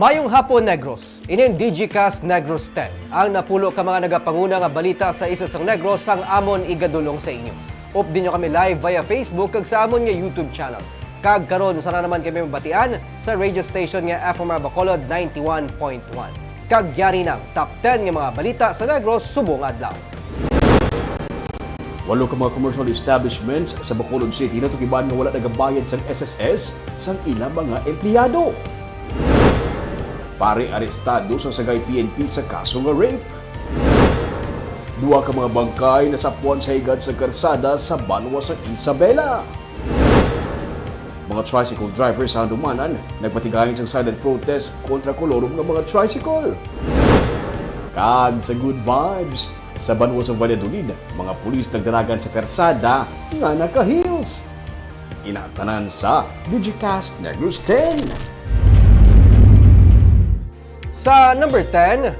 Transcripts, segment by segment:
Mayong hapon, Negros. Inin Digicast Negros 10. Ang napulo ka mga nagapanguna nga balita sa isa sang Negros ang amon igadulong sa inyo. Update nyo kami live via Facebook kag sa amon nga YouTube channel. Kag karon sana naman kami mabatian sa radio station nga FMR Bacolod 91.1. Kag yari ng top 10 nga mga balita sa Negros subong adlaw. Walo ka mga commercial establishments sa Bacolod City na tukiban nga wala nagabayad sa SSS sang ilang mga empleyado. Pare arestado sa Sagay PNP sa kaso nga rape. Duwa ka mga bangkay na sapuan sa higad sa karsada sa Banwa sa Isabela. Mga tricycle drivers sa Handumanan nagpatigayon sa silent protest kontra kolorom ng mga tricycle. Kag sa good vibes sa Banwa sa Valladolid, mga pulis nagdaragan sa karsada nga naka-heels. Inatanan sa Digicast Negros 10. Sa number 10,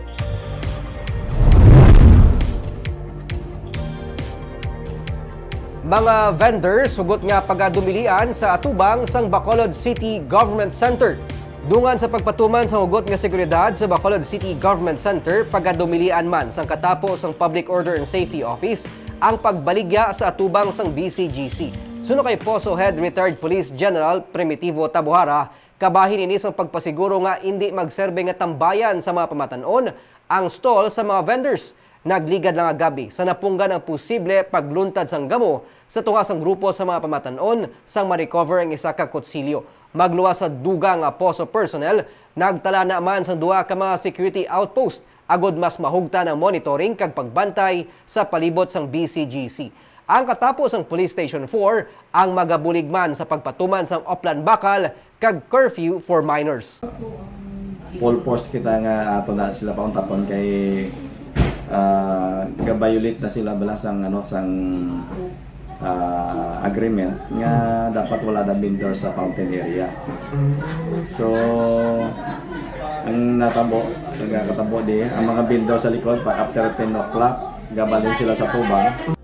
mga vendors sugot nga pagadumilian sa atubang sang Bacolod City Government Center. Dungan sa pagpatuman sa hugot nga seguridad sa Bacolod City Government Center, pagadumilian man sang katapos ang Public Order and Safety Office ang pagbaligya sa atubang sang BCGC. Suno kay Poso Head Retired Police General Primitivo Tabuhara, kabahin ini sang pagpasiguro nga hindi magserbe nga tambayan sa mga pamatanon ang stall sa mga vendors. Nagligad lang gabi sa napunggan ang posible pagluntad sang gamo sa tunga sang grupo sa mga pamatanon sang ma-recover ang isa ka kutsilyo. Magluwas sa dugang Poso personnel, nagtala naman sang duha ka mga security outpost agod mas mahugtan ang monitoring kag pagbantay sa palibot sang BCGC. Ang katapos ang Police Station 4 ang magabuligman sa pagpatuman sang Oplan Bakal kag curfew for minors. Full force kita nga ato na sila paong tapon kay gabayulit na sila bala sang agreement nga dapat wala na vendor sa fountain area. So ang nagkatabo di ang mga vendor sa likod pa after 10 o'clock gabalin sila sa tubang.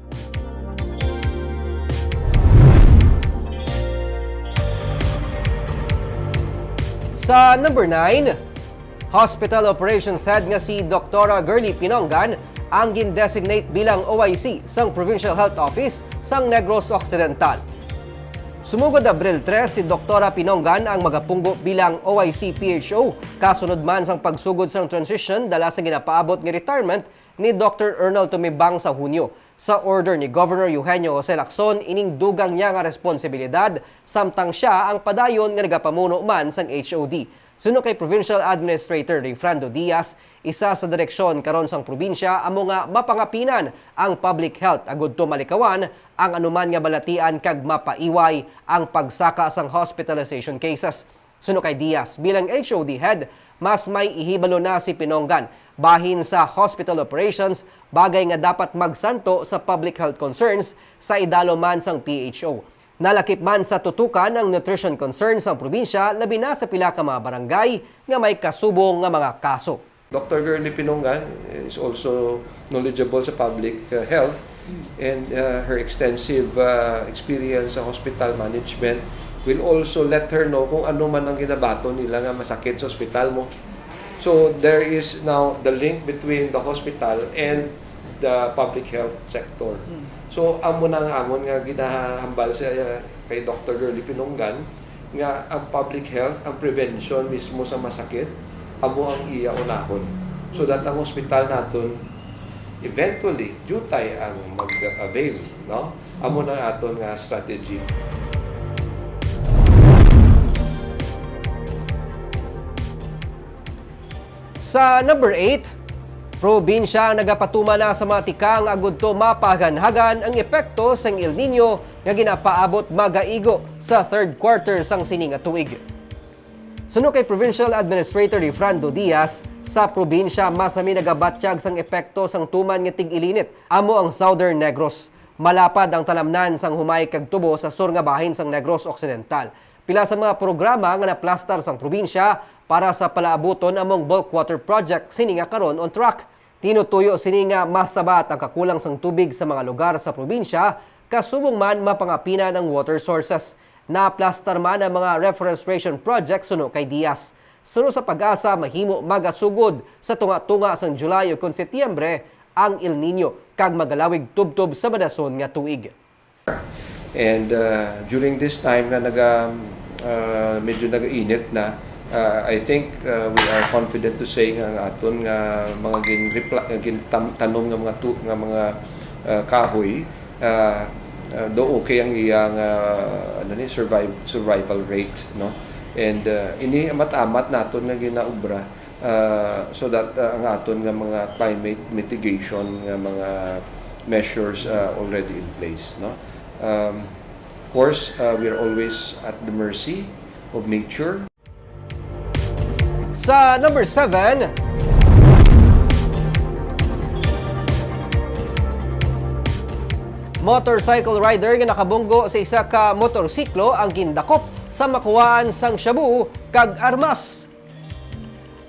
Sa number 9, Hospital Operations Head nga si Dr. Girly Pinongan ang gin-designate bilang OIC sang Provincial Health Office sang Negros Occidental. Sumugod Abril 3, si Dr. Pinongan ang magapunggo bilang OIC PHO kasunod man sang pagsugod sang transition dala sa ginapaabot nga retirement ni Dr. Ernal Tumibang sa Hunyo. Sa order ni Governor Eugenio Jose Lacson, ining dugang niya nga responsibilidad samtang siya ang padayon nga nagapamuno man sang HOD. Suno kay Provincial Administrator Refrando Diaz, isa sa direksyon karon sang probinsya amo nga mapangapinan ang public health agud to malikawan ang anuman nga balatian kag mapaiway ang pagsaka sang hospitalization cases. Suno kay Diaz, bilang HOD head, mas may ihibalo na si Pinongan bahin sa hospital operations, bagay nga dapat magsanto sa public health concerns sa idalo man sang PHO. Nalakip man sa tutukan ang nutrition concerns sa probinsya, labi na sa pila ka mga barangay nga may kasubong nga mga kaso. Dr. Girly Pinongan is also knowledgeable sa public health and her extensive experience sa hospital management will also let her know kung ano man ang ginabato nila nga masakit sa hospital mo. So there is now the link between the hospital and the public health sector. So amon nga ginahambal sa kay Dr. Girly Pinongan nga ang public health, ang prevention mismo sa masakit, amo ang iya unahon. So that ang hospital naton eventually jutay ang mag-avail, no? Amo na aton nga strategy. Sa number 8, probinsya ang nagapatuma na sa mga tikang agud to mapaganhagan ang epekto sang El Nino nga ginapaabot magaigo sa third quarter sang sining nga tuig. Suno kay Provincial Administrator Refrando Diaz, sa probinsya masami nagabatsyag sang epekto sang tuman nga tig-ilinit amo ang Southern Negros. Malapad ang talamnan sang humay kag tubo sa sur nga bahin sang Negros Occidental. Pila sa mga programa nga naplastar sang probinsya para sa palaabuton among bulk water project sini nga karon on track. Tinutuyo sini nga masabat ang kakulang sang tubig sa mga lugar sa probinsya kasubong man mapangapina ng water sources. Naplastar man ang mga reforestation project suno kay Diaz. Suno sa pag-asa, mahimo magasugod sa tunga-tunga sang July o kon Setyembre ang El Nino kag magalawig tubtob sa madason nga tuig. And during this time na medyo nag-init na, I think we are confident to say nga aton nga mga tanom nga mga kahoy do okay ang iyang survival rate, no, and ini amat-amat naton nga ginaubra so that ang aton nga mga climate mitigation nga mga measures already in place, no. Of course, we are always at the mercy of nature. Sa number 7, motorcycle rider nga nakabunggo sa isa ka motorsiklo ang gindakop sa makuwaan sang shabu kag armas.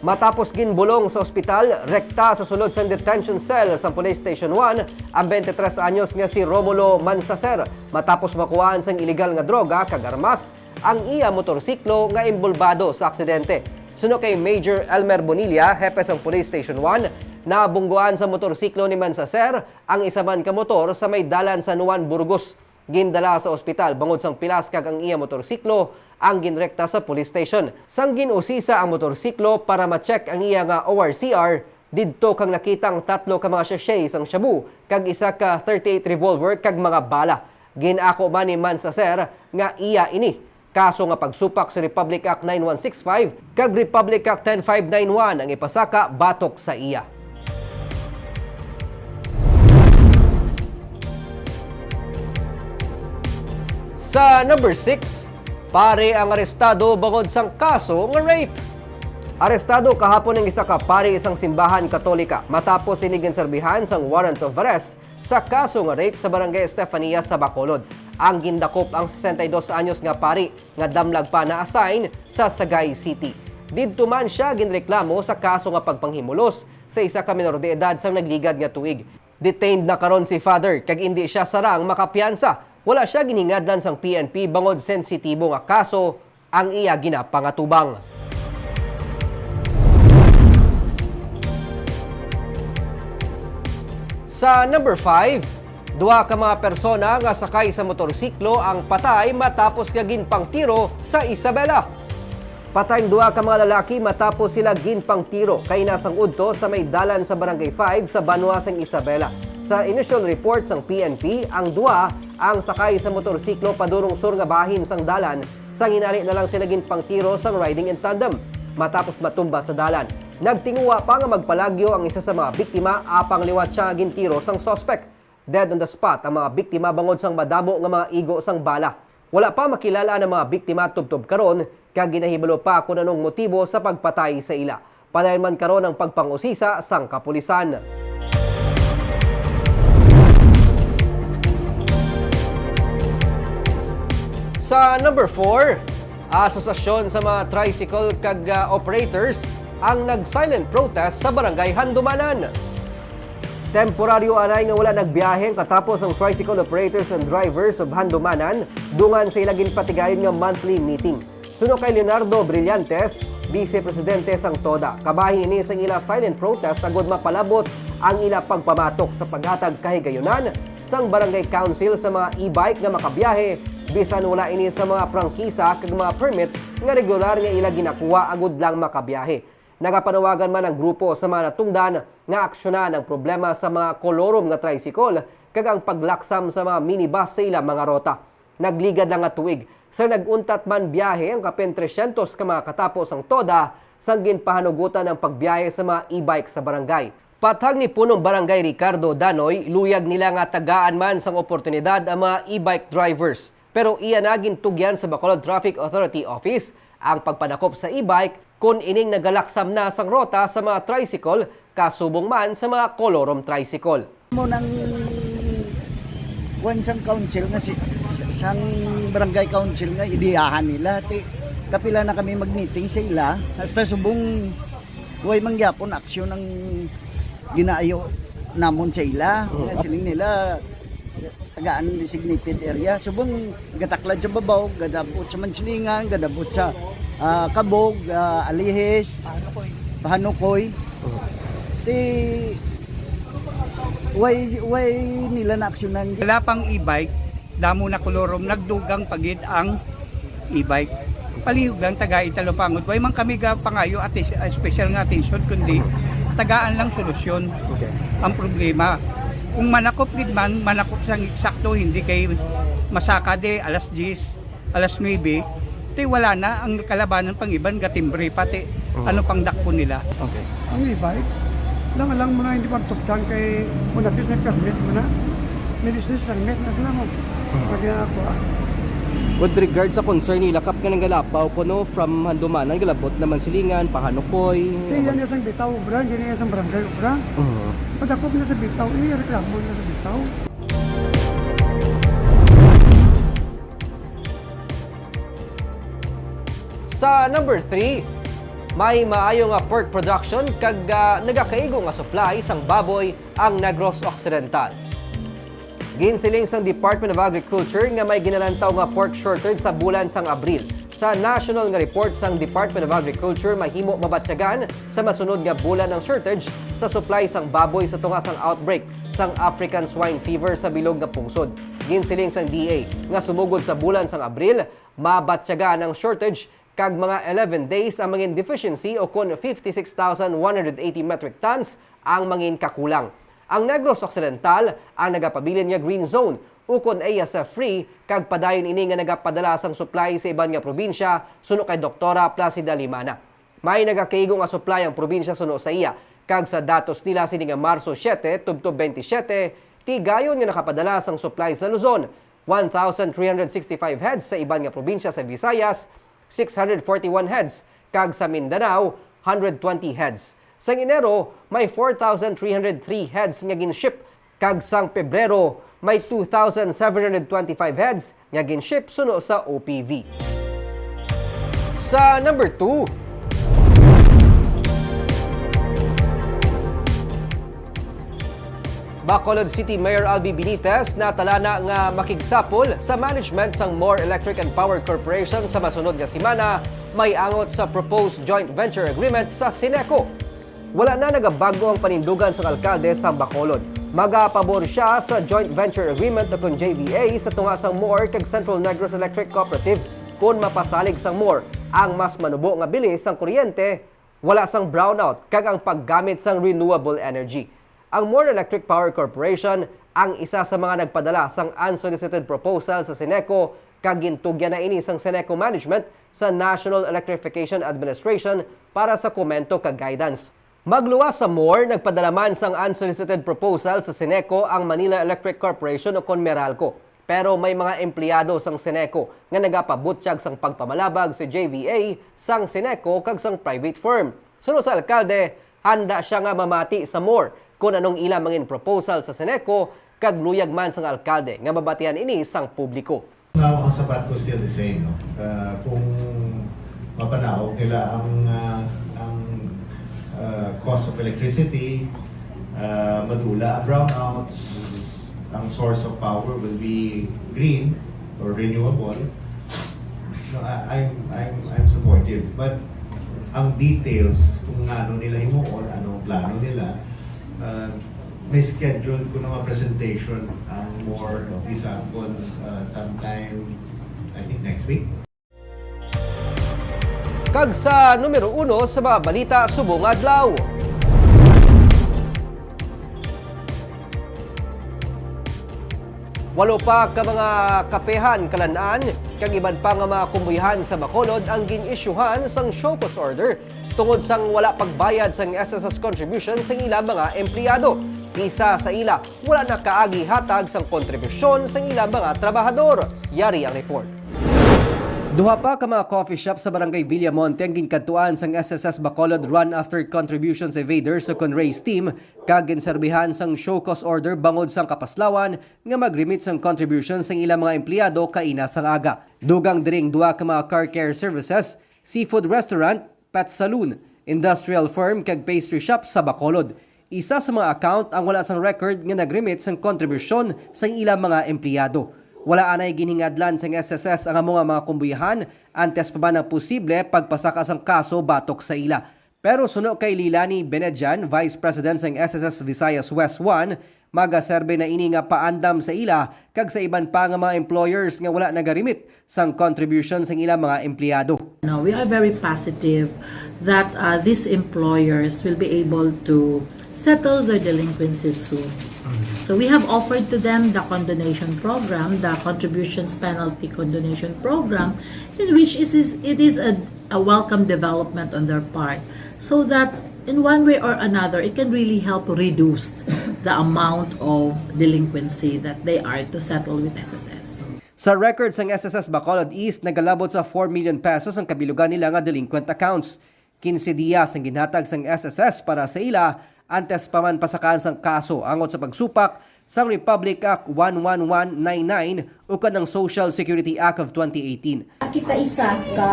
Matapos ginbulong sa ospital, rekta sa sulod sa detention cell sa Police Station 1 ang 23 anyos nga si Romulo Mansacer matapos makuhaan sang illegal nga droga kag armas ang iya motorsiklo nga imbulbado sa aksidente. Suno kay Major Elmer Bonilla, hepe sa Police Station 1, nabungguan sa motorsiklo ni Mansacer ang isa man ka motor sa may dalan sa Nuan, Burgos. Gindala sa ospital bangod sang pilas kag ang iya motorsiklo ang ginrekta sa police station. Sang ginusisa ang motorsiklo para ma-check ang iya nga ORCR, didto kang nakitang 3 ka mga sachet sang shabu kag isa ka 38 revolver kag mga bala. Ginako man ni Mansacer nga iya ini kaso nga pagsupak sa Republic Act 9165 kag Republic Act 10591 ang ipasaka batok sa iya. Sa number 6, pare ang arestado bangod sang kaso nga rape. Arestado kahapon ang isa ka pare isang simbahan katolika matapos sinigin serbihan sang warrant of arrest sa kaso nga rape sa barangay Estefania sa Bacolod. Ang gindakop ang 62 anyos nga pari nga damlag pa na assign sa Sagay City. Didto man siya ginreklamo sa kaso nga pagpanghimulos sa isa ka menor de edad sang nagligad nga tuig. Detained na karon si father kag hindi siya sarang makapiyansa. Wala siya giningadlan sang PNP bangod sensitibo nga kaso ang iya ginapangatubang. Sa number 5, 2 ka mga persona nga sakay sa motorsiklo ang patay matapos nga ginpangtiro sa Isabela. Patayng 2 ka mga lalaki matapos sila ginpangtiro kay nasang udto sa may dalan sa Barangay 5 sa Banuasang Isabela. Sa initial report sang PNP, ang 2 ang sakay sa motorsiklo padurong sur nga bahin sang dalan sang hinali na lang sila ginpangtiro sang riding in tandem matapos matumba sa dalan. Nagtinguwa pa nga magpalagyo ang isa sa mga biktima apang liwat siya gintiro sang suspect. Dead on the spot ang mga biktima bangod sang madamo nga mga igo sang bala. Wala pa makilala ang mga biktima tubtob karon kag ginahibalo pa kung anong motibo sa pagpatay sa ila. Padayon man karon ang pagpangusisa sang kapulisan. Sa number 4, asosasyon sa mga tricycle kag operators ang nag-silent protest sa Barangay Handumanan. Temporaryo anay nga wala nagbiyahe katapos ang tricycle operators and drivers of Handumanan dungan sa ilagin patigayon nga monthly meeting. Suno kay Leonardo Brillantes, Vice Presidente sang TODA, kabahin ini sang ila silent protest agud mapalabot ang ila pagpamatok sa paghatag kahigayonan sang Barangay Council sa mga e-bike nga makabiyahe bisan wala ini sa mga prangkisa kag mga permit nga regular nga ila ginakuha agud lang makabiyahe. Nagapanawagan man ang grupo sa mga natungdan nga aksyonan ang problema sa mga kolorom nga tricycle kag ang paglaksam sa mga minibus sa ilang mga rota. Nagligad lang nga tuig sa naguntat man biyahe ang kapin 300 ka mga katapos ang TODA sang ginpahanugutan ang pagbiyahe sa mga e-bike sa barangay. Patag ni punong barangay Ricardo Danoy, luyag nila nga tagaan man sang oportunidad ang mga e-bike drivers. Pero iya na gintugyan sa Bacolod Traffic Authority Office ang pagpanakop sa e-bike kung ining nagalaksam na sang rota sa mga tricycle kasubong man sa mga kolorom tricycle. Mo nang sang council nga sang barangay council nga idiyahan nila ti kapila na kami mag-meeting sa ila hasta subong way mangyapon aksyon ng ginaayo namon sa ila siling nila tagaan designated area subong gataklad sa babaw gadabot sa Mansilingan gadabot sa kabog, alihis, pahanukoy. Ti way nila na aksyonan. Wala pang e-bike, damo na kolorom, nagdugang pagid ang e-bike. Palihog lang taga Italopangot. Way man kami ga pangayo at special nga attention kundi tagaan lang solusyon. Ang problema, kung manakop gid man, manakop sang eksakto hindi kay masaka de alas 10, alas 9, ti wala na ang kalabanan pang iban gatimbre pati ano pang dakpo nila. Ang e-bike, lang mga hindi pagtugtang kay muna business permit muna. May business permit na sila mo. Pagyan ako. With regard sa concern nila, kap nga ng galapaw ko no, from Handumanan, galabot naman silingan, pahanukoy. Kaya yan isang bitaw, obra, yan isang barangay, obra. Pagdakop na sa bitaw, reklamo na sa bitaw. Sa number 3, may maayo nga pork production kag nagakaigo nga supply sang baboy ang Negros Occidental. Ginsiling sang Department of Agriculture nga may ginalantaw nga pork shortage sa bulan sang Abril. Sa national nga report sang Department of Agriculture, mahimo mabatyagan sa masunod nga bulan ng shortage sa supply sang baboy sa tunga sang outbreak sang African swine fever sa bilog nga pungsod. Ginsiling sang DA nga sumugod sa bulan sang Abril, mabatyagan ang shortage kag mga 11 days ang mangin deficiency o kun 56,180 metric tons ang mangin kakulang. Ang Negros Occidental ang nagapabilin nga green zone ukon ASF free kag padayon ini nga nagapadala sang supply sa iban nga probinsya suno kay Doktora Placida Limana. May nagakaigo nga supply ang probinsya suno sa iya kag sa datos nila sini nga Marso 7 tubto 27 tigayon nga nakapadala sang supply sa Luzon 1,365 heads, sa iban nga probinsya sa Visayas 641 heads kag sa Mindanao 120 heads. Sa Enero, may 4,303 heads nga ginship kag sang Pebrero may 2,725 heads nga ginship suno sa OPV. Sa number 2, Bacolod City Mayor Albi Benitez natalana nga makigsapol sa management sang More Electric and Power Corporation sa masunod nga semana may angot sa proposed joint venture agreement sa Sineco. Wala na nagabago ang panindugan sa alkalde sa Bacolod. Magapabor siya sa joint venture agreement kung JVA sa tunga sang More kag Central Negros Electric Cooperative kung mapasalig sang More ang mas manubo nga bilis sang kuryente, wala sang brownout kag ang paggamit sang renewable energy. Ang More Electric Power Corporation ang isa sa mga nagpadala sang unsolicited proposal sa Sineco kag gintugyan na ini sang Sineco Management sa National Electrification Administration para sa komento kag guidance. Magluwas sa More, nagpadala man sang unsolicited proposal sa Sineco ang Manila Electric Corporation o kon Meralco. Pero may mga empleyado sang Sineco nga nagapabutsyag sang pagpamalabag sa JVA sang Sineco kag sang private firm. Sunod sa alkalde, handa siya nga mamati sa More kung anong ilang mangin proposal sa Sineco kag luyag man sang alkalde nga mabatian ini sang publiko. Now, ang sabat ko still the same. No? Kung mapanaog nila ang cost of electricity, madula, brownouts, ang source of power will be green or renewable. No, I'm supportive. But ang details kung ano nila himuon, anong plano nila, may schedule ko na presentation ang more isa sometime I think next week. Kag sa numero 1 sa mga balita subong adlaw. Walo pa ka mga kapehan kalan-an kag iban pa nga mga kumbuyahan sa Bacolod ang gin-isyuhan sang show cause order tungod sang wala pagbayad sang SSS contribution sa ilang mga empleyado. Isa sa ila wala na kaagi hatag sang kontribusyon sa ilang mga trabahador. Yari ang report. Duha pa ka mga coffee shop sa Barangay Villamonte ang ginkadtuan sang SSS Bacolod Run After Contributions Evaders sa Conray's team kag ginserbihan sang show cause order bangod sang kapaslawan nga mag-remit sang contribution sang ilang mga empleyado kaina sang aga. Dugang diring duha ka mga car care services, seafood restaurant, pet saloon, industrial firm kag pastry shop sa Bacolod. Isa sa mga account ang wala sang record nga nag-remit sang contribution sang ilang mga empleyado. Wala anay giningadlan sang SSS ang among mga kumbuyahan antes pa ba ng posible pagpasakas ang kaso batok sa ila. Pero suno kay Lilani Benedjan, Vice President sang SSS Visayas West 1, magaserbe na ini nga paandam sa ila kag sa iban pa nga mga employers nga wala nagarimit sang contribution sang ilang mga empleyado. No, we are very positive that these employers will be able to settle their delinquencies soon. So we have offered to them the condonation program, the contributions penalty condonation program, in which it is a welcome development on their part, so that in one way or another, it can really help reduce the amount of delinquency that they are to settle with SSS. Sa record sang SSS Bacolod East, nagalabot sa 4 million pesos ang kabilugan nila nga delinquent accounts. 15 diyas ang ginhatag sang SSS para sa ila antes pa man pasakaan sang kaso angot sa pagsupak sang Republic Act 11199 o kanang Social Security Act of 2018. Kita isa ka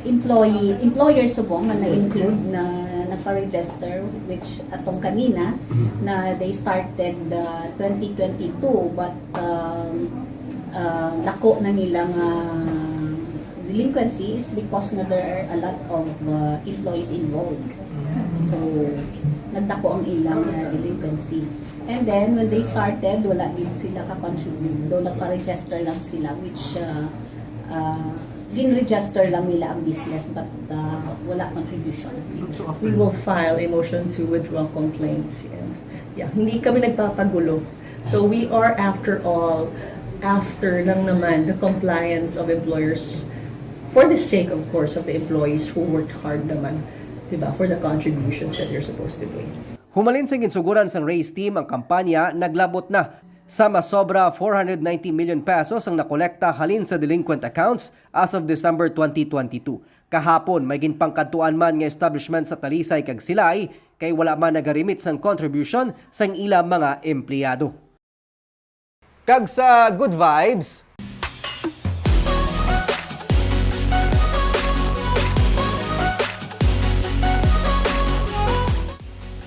employer subong nga na-include na nagpa-register, which atong kanina na they started 2022 but dako na nilang delinquency is because na there are a lot of employees involved. So nagdako ang ilang delinquency. And then, when they started, wala din sila ka-contribute. Doon nagpa-register lang sila, which din-register lang nila ang business, but wala contribution. We will file a motion to withdraw complaints. And yeah, hindi kami nagpapagulo. So we are, after all, after lang naman the compliance of employers for the sake, of course, of the employees who worked hard naman, diba, for the contributions that they're supposed to pay. Humalin sa ginsuguran sang race team ang kampanya, naglabot na sa masobra 490 million pesos ang nakolekta halin sa delinquent accounts as of December 2022. Kahapon, may ginpangkadtuan man nga establishment sa Talisay kag Silay kay wala man nagarimit sang contribution sang ilang mga empleyado. Kag sa good vibes,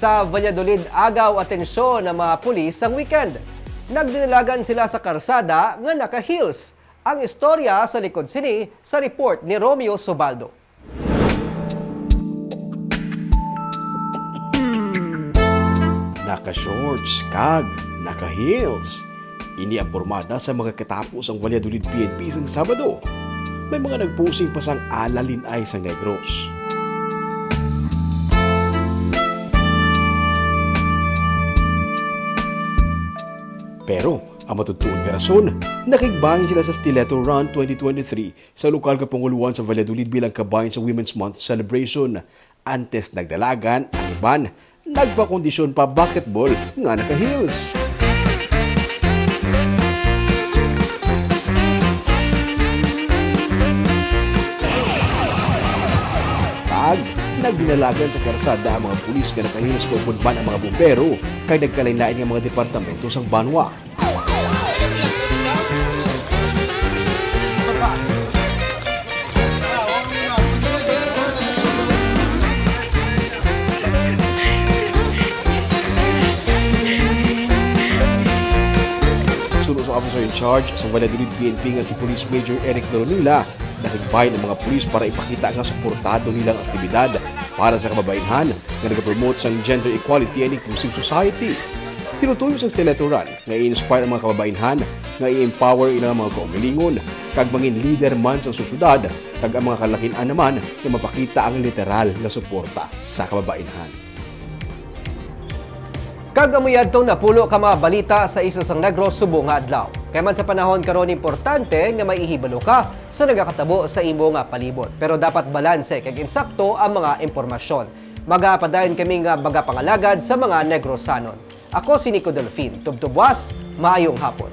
sa Valladolid, agaw atensyon ng mga pulis ang weekend. Nagdinalagan sila sa karsada nga naka-heels. Ang istorya sa likod sini sa report ni Romeo Sobaldo. Naka-shorts, kag, naka-heels. Ini ang pormada sa mga katapos ang Valladolid PNP sang Sabado. May mga nagposing pasang alalin ay sa Negros. Pero, ang matutuon nga rason, nakigbangin sila sa Stiletto Run 2023 sa lokal kapanguluan sa Valladolid bilang kabayan sa Women's Month celebration. Antes nagdalagan, ang iban, nagpakondisyon pa basketball nga naka-heels. Nagdinalagan sa karsada ang mga pulis nga nakahilas ko punban ang mga bumbero kay nagkalain-lain ng mga departamento sa Banwa. Sunod sa officer in charge sa Valladolid PNP nga si Police Major Eric Doronila, nakigbayan ng mga pulis para ipakita nga suportado nilang aktibidad para sa kababainhan nga nag-promote sang gender equality and inclusive society. Tinutuyo sa Stiletto Run nga i-inspire ang mga kababainhan nga i-empower ilang mga kaumilingon kag mangin leader man sa susyudad kag ang mga kalakihan naman nga mapakita ang literal na suporta sa kababainhan. Kagamuyad tong napulo ka mga balita sa isa sang Negros subong nga adlaw. Kaya man sa panahon karon importante nga maihibalo ka sa nagakatabo sa imo nga palibot. Pero dapat balanse kag insakto ang mga impormasyon. Magapadayon kami nga baga pangalagad sa mga Negrosanon. Ako si Nico Delfin. Tubtubwas, maayong hapon.